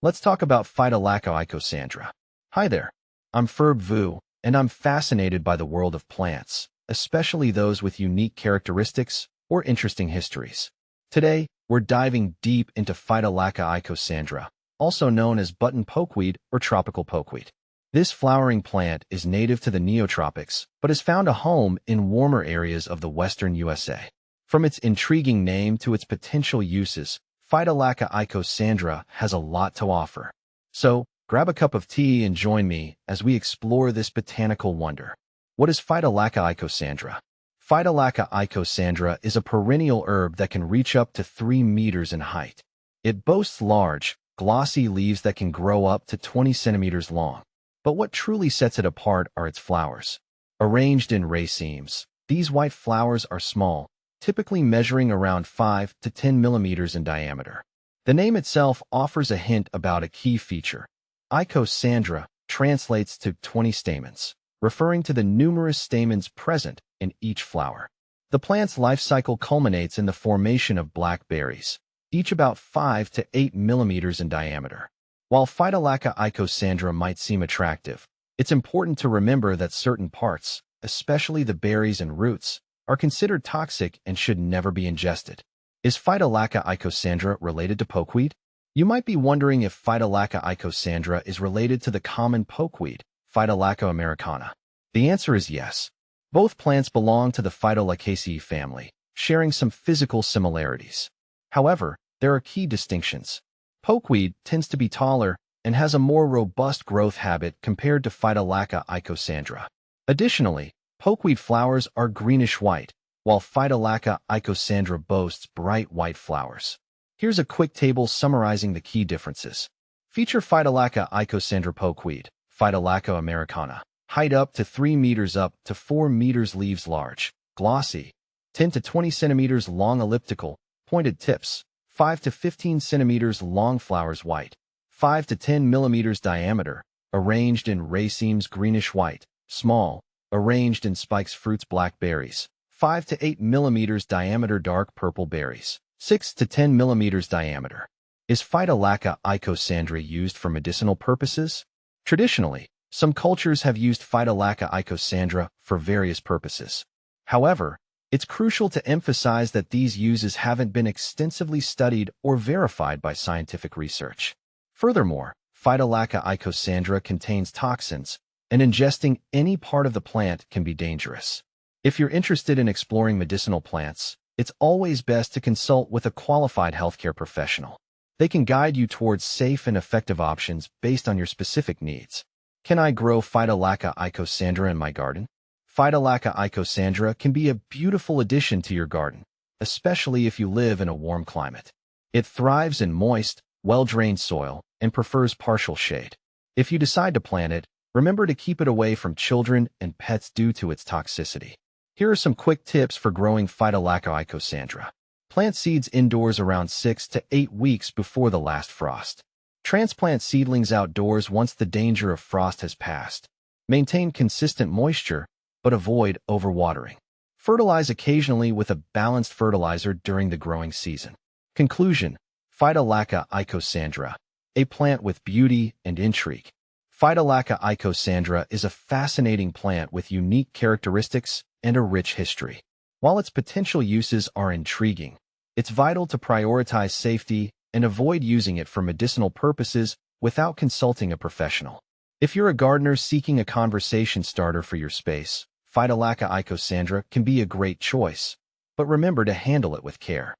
Let's talk about Phytolacca Icosandra. Hi there, I'm Ferb Vu, and I'm fascinated by the world of plants, especially those with unique characteristics or interesting histories. Today, we're diving deep into Phytolacca Icosandra, also known as button pokeweed or tropical pokeweed. This flowering plant is native to the neotropics, but has found a home in warmer areas of the western USA. From its intriguing name to its potential uses, Phytolacca Icosandra has a lot to offer. So, grab a cup of tea and join me as we explore this botanical wonder. What is Phytolacca Icosandra? Phytolacca Icosandra is a perennial herb that can reach up to 3 meters in height. It boasts large, glossy leaves that can grow up to 20 centimeters long. But what truly sets it apart are its flowers. Arranged in racemes, these white flowers are small, typically measuring around 5 to 10 millimeters in diameter. The name itself offers a hint about a key feature. Icosandra translates to 20 stamens, referring to the numerous stamens present in each flower. The plant's life cycle culminates in the formation of black berries, each about 5 to 8 millimeters in diameter. While Phytolacca Icosandra might seem attractive, it's important to remember that certain parts, especially the berries and roots, are considered toxic and should never be ingested. Is Phytolacca Icosandra related to pokeweed? You might be wondering if Phytolacca Icosandra is related to the common pokeweed, Phytolacca americana. The answer is yes. Both plants belong to the Phytolaccaceae family, sharing some physical similarities. However, there are key distinctions. Pokeweed tends to be taller and has a more robust growth habit compared to Phytolacca Icosandra. Additionally, pokeweed flowers are greenish-white, while Phytolacca Icosandra boasts bright white flowers. Here's a quick table summarizing the key differences. Feature Phytolacca Icosandra pokeweed, Phytolacca americana. Height up to 3 meters up to 4 meters, leaves large, glossy, 10 to 20 centimeters long, elliptical, pointed tips, 5 to 15 centimeters long, flowers white, 5 to 10 millimeters diameter, arranged in racemes, greenish-white, small, arranged in spikes, fruits, black berries, 5 to 8 millimeters diameter, dark purple berries, 6 to 10 millimeters diameter. Is Phytolacca Icosandra used for medicinal purposes? Traditionally, some cultures have used Phytolacca Icosandra for various purposes. However, it's crucial to emphasize that these uses haven't been extensively studied or verified by scientific research. Furthermore, Phytolacca Icosandra contains toxins, and ingesting any part of the plant can be dangerous. If you're interested in exploring medicinal plants, it's always best to consult with a qualified healthcare professional. They can guide you towards safe and effective options based on your specific needs. Can I grow Phytolacca Icosandra in my garden? Phytolacca Icosandra can be a beautiful addition to your garden, especially if you live in a warm climate. It thrives in moist, well-drained soil and prefers partial shade. If you decide to plant it, remember to keep it away from children and pets due to its toxicity. Here are some quick tips for growing Phytolacca Icosandra. Plant seeds indoors around 6 to 8 weeks before the last frost. Transplant seedlings outdoors once the danger of frost has passed. Maintain consistent moisture, but avoid overwatering. Fertilize occasionally with a balanced fertilizer during the growing season. Conclusion: Phytolacca Icosandra, a plant with beauty and intrigue. Phytolacca Icosandra is a fascinating plant with unique characteristics and a rich history. While its potential uses are intriguing, it's vital to prioritize safety and avoid using it for medicinal purposes without consulting a professional. If you're a gardener seeking a conversation starter for your space, Phytolacca Icosandra can be a great choice, but remember to handle it with care.